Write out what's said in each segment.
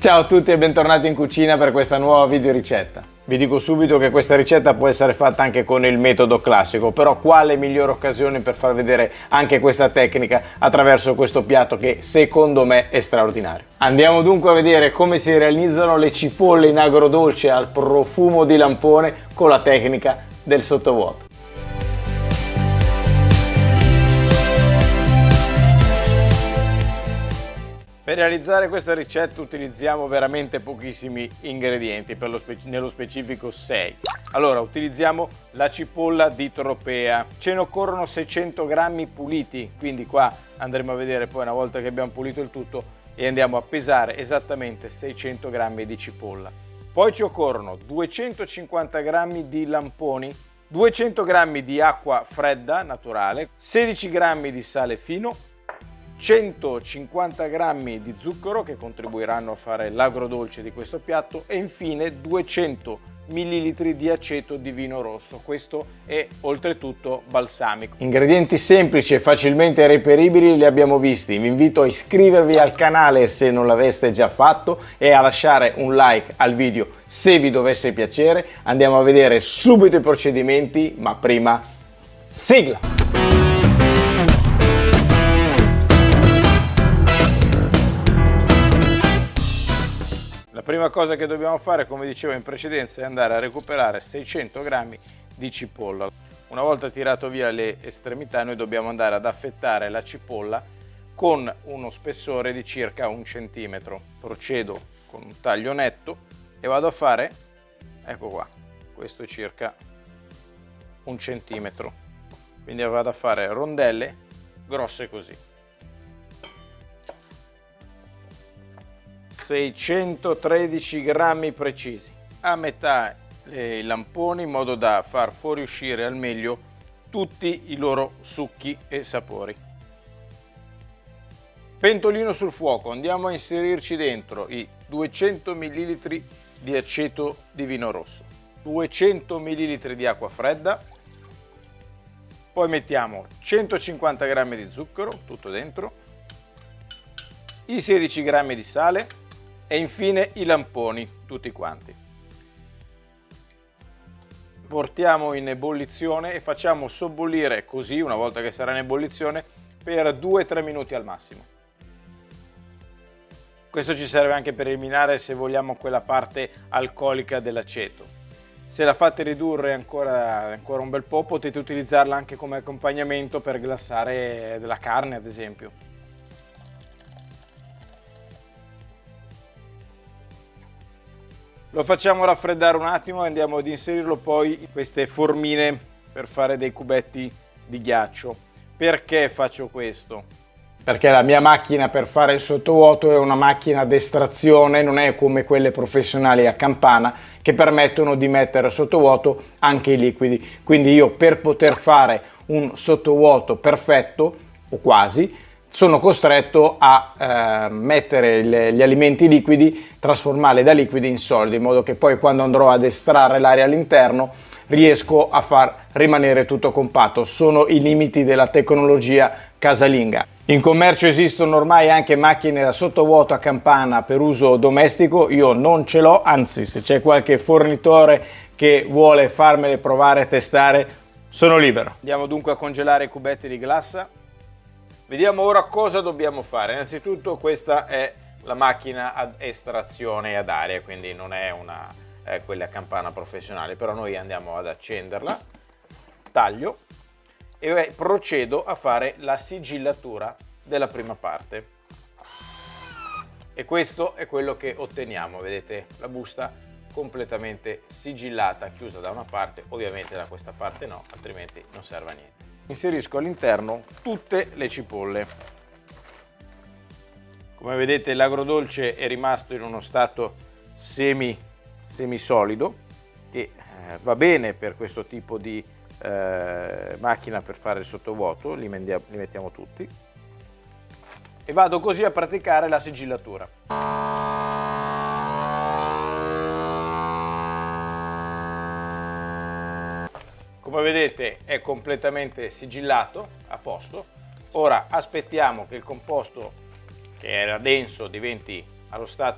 Ciao a tutti e bentornati in cucina per questa nuova video ricetta. Vi dico subito che questa ricetta può essere fatta anche con il metodo classico, però quale migliore occasione per far vedere anche questa tecnica attraverso questo piatto che secondo me è straordinario. Andiamo dunque a vedere come si realizzano le cipolle in agrodolce al profumo di lampone con la tecnica del sottovuoto. Per realizzare questa ricetta utilizziamo veramente pochissimi ingredienti, nello specifico 6. Allora, utilizziamo la cipolla di Tropea. Ce ne occorrono 600 grammi puliti, quindi qua andremo a vedere poi una volta che abbiamo pulito il tutto e andiamo a pesare esattamente 600 grammi di cipolla. Poi ci occorrono 250 grammi di lamponi, 200 grammi di acqua fredda naturale, 16 grammi di sale fino, 150 grammi di zucchero che contribuiranno a fare l'agrodolce di questo piatto e infine 200 ml di aceto di vino rosso. Questo è oltretutto balsamico. Ingredienti semplici e facilmente reperibili li abbiamo visti. Vi invito a iscrivervi al canale se non l'aveste già fatto e a lasciare un like al video se vi dovesse piacere. Andiamo a vedere subito i procedimenti, ma prima sigla! La prima cosa che dobbiamo fare, come dicevo in precedenza, è andare a recuperare 600 grammi di cipolla. Una volta tirato via le estremità, noi dobbiamo andare ad affettare la cipolla con uno spessore di circa 1 centimetro. Procedo con un taglio netto e vado a fare, ecco qua, questo è circa 1 centimetro. Quindi vado a fare rondelle grosse così. 613 grammi precisi, a metà i lamponi, in modo da far fuoriuscire al meglio tutti i loro succhi e sapori. Pentolino sul fuoco, andiamo a inserirci dentro i 200 ml di aceto di vino rosso, 200 ml di acqua fredda, poi mettiamo 150 grammi di zucchero, tutto dentro, i 16 grammi di sale, e infine i lamponi, tutti quanti. Portiamo in ebollizione e facciamo sobbollire così, una volta che sarà in ebollizione, per 2-3 minuti al massimo. Questo ci serve anche per eliminare, se vogliamo, quella parte alcolica dell'aceto. Se la fate ridurre ancora un bel po', potete utilizzarla anche come accompagnamento per glassare della carne, ad esempio. Lo facciamo raffreddare un attimo e andiamo ad inserirlo poi in queste formine per fare dei cubetti di ghiaccio. Perché faccio questo? Perché la mia macchina per fare il sottovuoto è una macchina ad estrazione, non è come quelle professionali a campana che permettono di mettere sottovuoto anche i liquidi. Quindi io, per poter fare un sottovuoto perfetto, o quasi, sono costretto a mettere gli alimenti liquidi, trasformarli da liquidi in solidi, in modo che poi quando andrò ad estrarre l'aria all'interno riesco a far rimanere tutto compatto. Sono i limiti della tecnologia casalinga. In commercio esistono ormai anche macchine da sottovuoto a campana per uso domestico, io non ce l'ho, anzi se c'è qualche fornitore che vuole farmele provare e testare, sono libero. Andiamo dunque a congelare i cubetti di glassa. Vediamo ora cosa dobbiamo fare. Innanzitutto questa è la macchina ad estrazione ad aria, quindi non è quella a campana professionale, però noi andiamo ad accenderla, taglio e procedo a fare la sigillatura della prima parte. E questo è quello che otteniamo, vedete la busta completamente sigillata, chiusa da una parte, ovviamente da questa parte no, altrimenti non serve a niente. Inserisco all'interno tutte le cipolle. Come vedete l'agrodolce è rimasto in uno stato semisolido, che va bene per questo tipo di macchina per fare il sottovuoto, li mettiamo tutti e vado così a praticare la sigillatura. Come vedete è completamente sigillato, a posto. Ora aspettiamo che il composto, che era denso, diventi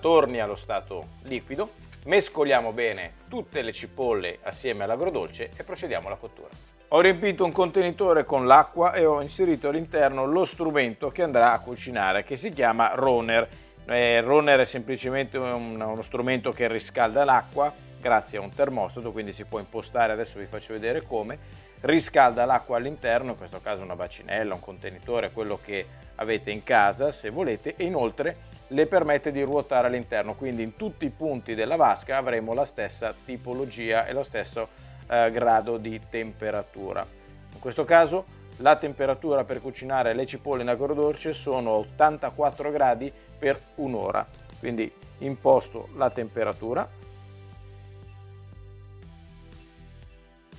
torni allo stato liquido, mescoliamo bene tutte le cipolle assieme all'agrodolce e procediamo alla cottura. Ho riempito un contenitore con l'acqua e ho inserito all'interno lo strumento che andrà a cucinare, che si chiama Roner. Roner è semplicemente uno strumento che riscalda l'acqua grazie a un termostato, quindi si può impostare, adesso vi faccio vedere come. Riscalda l'acqua all'interno, in questo caso una bacinella, un contenitore, quello che avete in casa se volete, e inoltre le permette di ruotare all'interno, quindi in tutti i punti della vasca avremo la stessa tipologia e lo stesso grado di temperatura. In questo caso la temperatura per cucinare le cipolle in agrodolce sono 84 gradi per un'ora, quindi imposto la temperatura,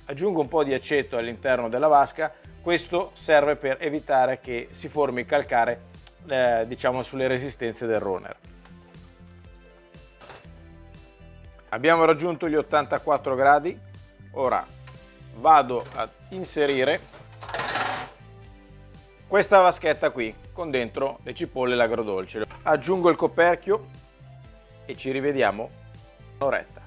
aggiungo un po' di aceto all'interno della vasca. Questo serve per evitare che si formi calcare diciamo sulle resistenze del Roner. Abbiamo raggiunto gli 84 gradi, ora vado ad inserire questa vaschetta qui con dentro le cipolle e l'agrodolce. Aggiungo il coperchio e ci rivediamo un'oretta.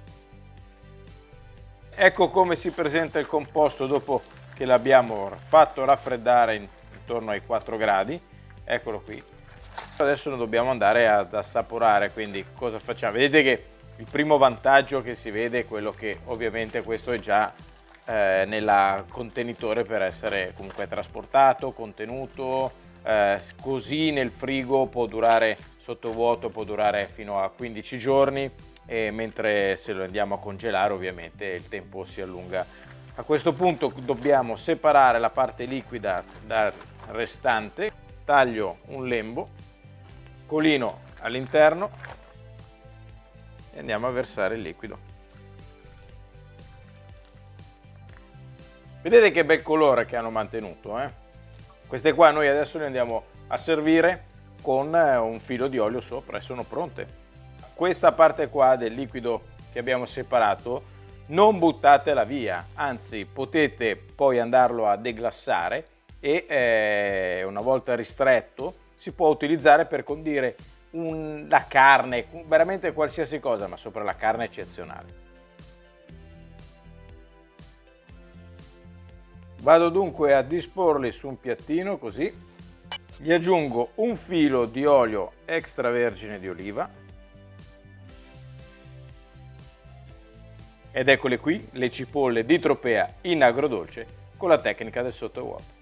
Ecco come si presenta il composto dopo che l'abbiamo fatto raffreddare intorno ai 4 gradi. Eccolo qui. Adesso lo dobbiamo andare ad assaporare, quindi cosa facciamo? Vedete che il primo vantaggio che si vede è quello che ovviamente questo è già nel contenitore per essere comunque trasportato, contenuto, così nel frigo può durare sottovuoto, può durare fino a 15 giorni, mentre se lo andiamo a congelare ovviamente il tempo si allunga. A questo punto dobbiamo separare la parte liquida dal restante, taglio un lembo, colino all'interno e andiamo a versare il liquido. Vedete che bel colore che hanno mantenuto, eh? Queste qua noi adesso le andiamo a servire con un filo di olio sopra e sono pronte. Questa parte qua del liquido che abbiamo separato non buttatela via, anzi potete poi andarlo a deglassare e una volta ristretto si può utilizzare per condire la carne, veramente qualsiasi cosa, ma sopra la carne eccezionale. Vado dunque a disporli su un piattino così, gli aggiungo un filo di olio extravergine di oliva ed eccole qui le cipolle di Tropea in agrodolce con la tecnica del sottovuoto.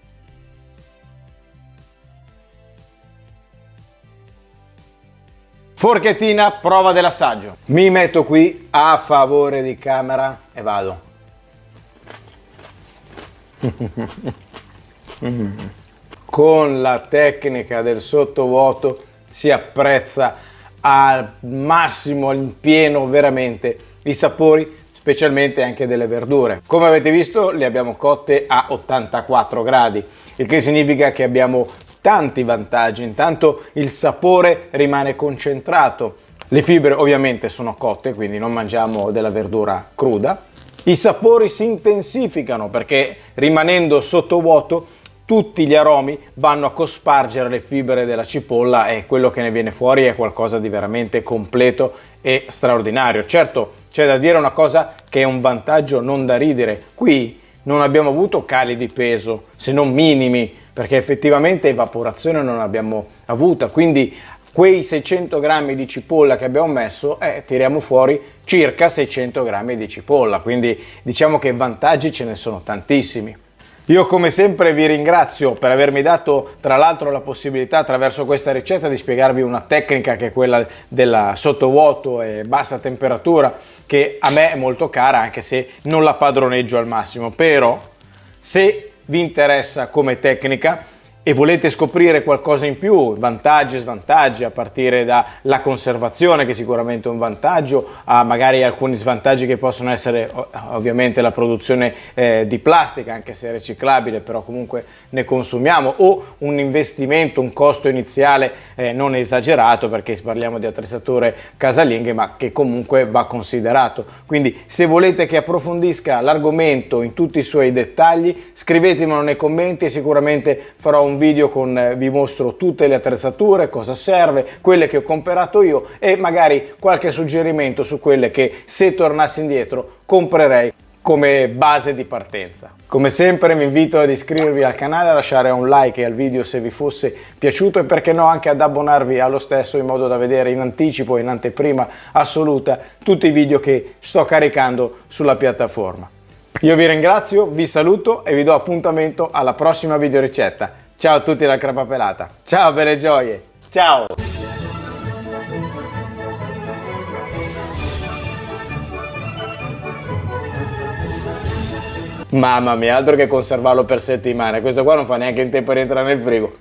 Forchettina, prova dell'assaggio. Mi metto qui a favore di camera e vado. Con la tecnica del sottovuoto si apprezza al massimo, in pieno veramente i sapori, specialmente anche delle verdure. Come avete visto le abbiamo cotte a 84 gradi, il che significa che abbiamo tanti vantaggi. Intanto il sapore rimane concentrato, le fibre ovviamente sono cotte, quindi non mangiamo della verdura cruda. I sapori si intensificano perché rimanendo sottovuoto tutti gli aromi vanno a cospargere le fibre della cipolla e quello che ne viene fuori è qualcosa di veramente completo e straordinario. Certo, c'è da dire una cosa che è un vantaggio non da ridere. Qui non abbiamo avuto cali di peso, se non minimi, perché effettivamente evaporazione non abbiamo avuta, quindi quei 600 grammi di cipolla che abbiamo messo, tiriamo fuori circa 600 grammi di cipolla, quindi diciamo che vantaggi ce ne sono tantissimi. Io come sempre vi ringrazio per avermi dato tra l'altro la possibilità attraverso questa ricetta di spiegarvi una tecnica che è quella della sottovuoto e bassa temperatura, che a me è molto cara anche se non la padroneggio al massimo, però se vi interessa come tecnica e volete scoprire qualcosa in più, vantaggi e svantaggi, a partire dalla conservazione che sicuramente è un vantaggio, a magari alcuni svantaggi che possono essere ovviamente la produzione di plastica, anche se è riciclabile, però comunque ne consumiamo, o un investimento, un costo iniziale non esagerato, perché parliamo di attrezzature casalinghe, ma che comunque va considerato. Quindi se volete che approfondisca l'argomento in tutti i suoi dettagli, scrivetemelo nei commenti e sicuramente farò un un video con vi mostro tutte le attrezzature, cosa serve, quelle che ho comprato io e magari qualche suggerimento su quelle che, se tornassi indietro, comprerei come base di partenza. Come sempre vi invito ad iscrivervi al canale, a lasciare un like al video se vi fosse piaciuto e perché no anche ad abbonarvi allo stesso, in modo da vedere in anticipo, in anteprima assoluta, tutti i video che sto caricando sulla piattaforma. Io vi ringrazio, vi saluto e vi do appuntamento alla prossima video ricetta. Ciao a tutti dal Crepapelata. Ciao belle gioie. Ciao. Mamma mia, altro che conservarlo per settimane. Questo qua non fa neanche in tempo di entrare nel frigo.